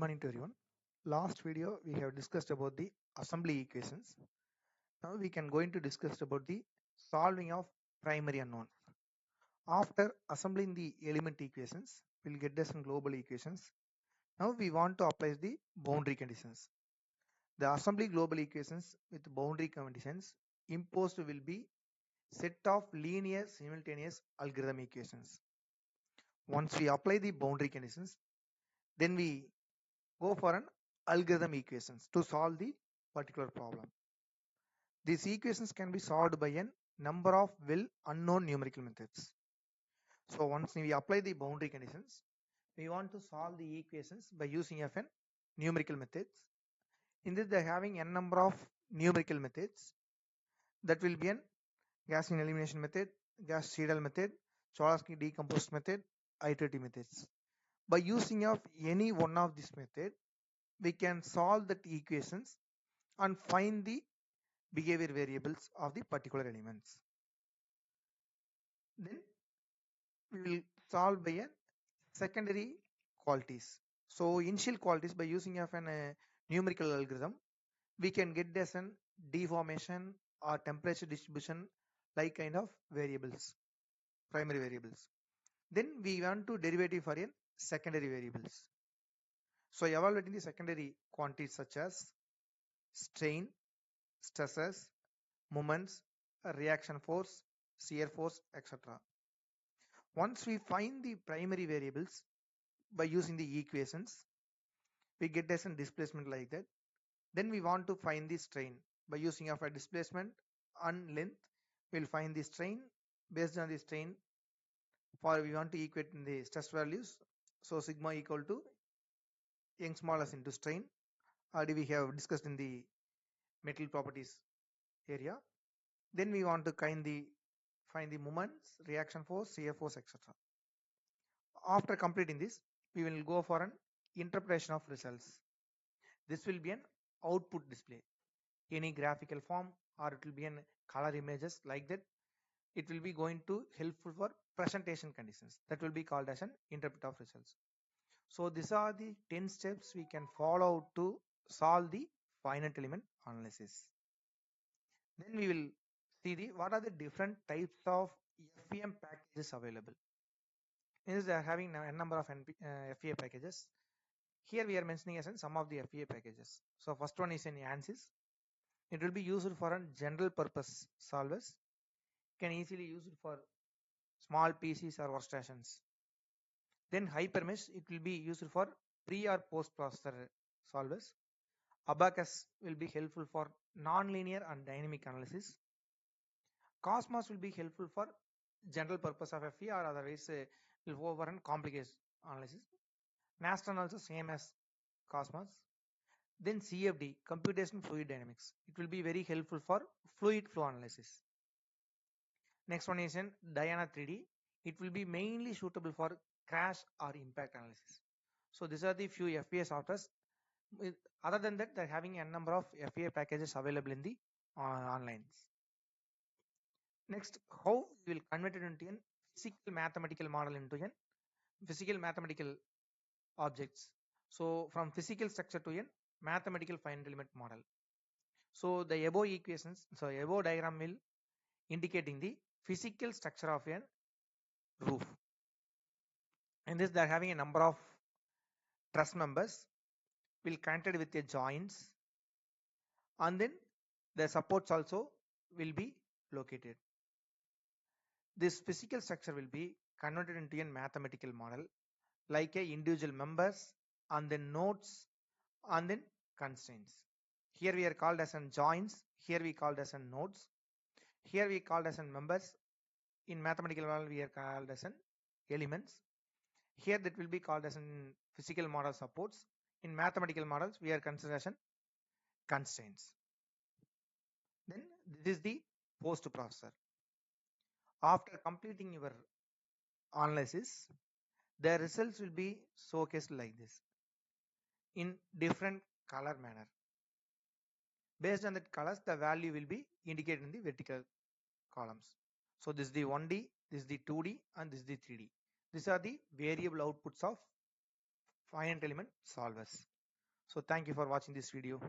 morning to everyone. Last video we have discussed about the assembly equations. Now we can going to discuss about the solving of primary unknown. After assembling the element equations, we'll get this in global equations. Now we want to apply the boundary conditions. The assembly global equations with boundary conditions imposed will be set of linear simultaneous algorithm equations. Once we apply the boundary conditions, then we go for an algorithm equations to solve the particular problem. These equations can be solved by a number of well unknown numerical methods. So once we apply the boundary conditions, we want to solve the equations by using of an numerical methods. In this, they're having n number of numerical methods. That will be an Gaussian elimination method, Gauss-Seidel method, Cholesky decomposed method, iterative methods. By using of any one of these methods, we can solve the equations and find the behavior variables of the particular elements. Then we will solve by a secondary qualities. So initial qualities by using of an numerical algorithm, we can get as an deformation or temperature distribution like kind of variables, primary variables. Then we want to derivative for a secondary variables. So evaluating the secondary quantities such as strain, stresses, moments, reaction force, shear force, etc. Once we find the primary variables by using the equations, we get as a displacement like that. Then we want to find the strain by using of a displacement and length. We'll find the strain. Based on the strain, for we want to equate in the stress values. So sigma equal to Young's modulus into strain. Already we have discussed in the metal properties area. Then we want to find the moments, reaction force, shear force, etc. After completing this, we will go for an interpretation of results. This will be an output display, any graphical form, or it will be an color images like that. It will be going to helpful for presentation conditions. That will be called as an interpret of results. So these are the 10 steps we can follow to solve the finite element analysis. Then we will see what are the different types of FEM packages available. Is they are having a number of FEA packages. Here we are mentioning as in some of the FEA packages. So first one is an ANSYS. It will be used for a general purpose solvers. Can easily use it for small PCs or workstations. Then Hypermesh, it will be used for pre or post processor solvers. Abacus will be helpful for non-linear and dynamic analysis. Cosmos will be helpful for general purpose of FE or otherwise will go over and complex analysis. Nastran also same as Cosmos. Then CFD, computational fluid dynamics. It will be very helpful for fluid flow analysis. Next one is in Diana 3D. It will be mainly suitable for crash or impact analysis. So these are the few FEA softwares. Other than that, they're having a number of FEA packages available in the online. Next, how we will convert it into a physical mathematical model into a physical mathematical objects. So from physical structure to a mathematical finite element model. So the above equations, so above diagram will indicating the physical structure of a roof. In this, they are having a number of truss members will connected with the joints, and then the supports also will be located. This physical structure will be converted into a mathematical model like a individual members and then nodes and then constraints. Here we are called as an joints, here we called as an nodes, here we called as an members. In mathematical model we are called as an elements. Here that will be called as an physical model supports. In mathematical models we are considered as an constraints. Then this is the post processor. After completing your analysis, the results will be showcased like this in different color manner. Based on that colors, the value will be indicated in the vertical columns. So this is the 1D, this is the 2D, and this is the 3D. These are the variable outputs of finite element solvers. So thank you for watching this video.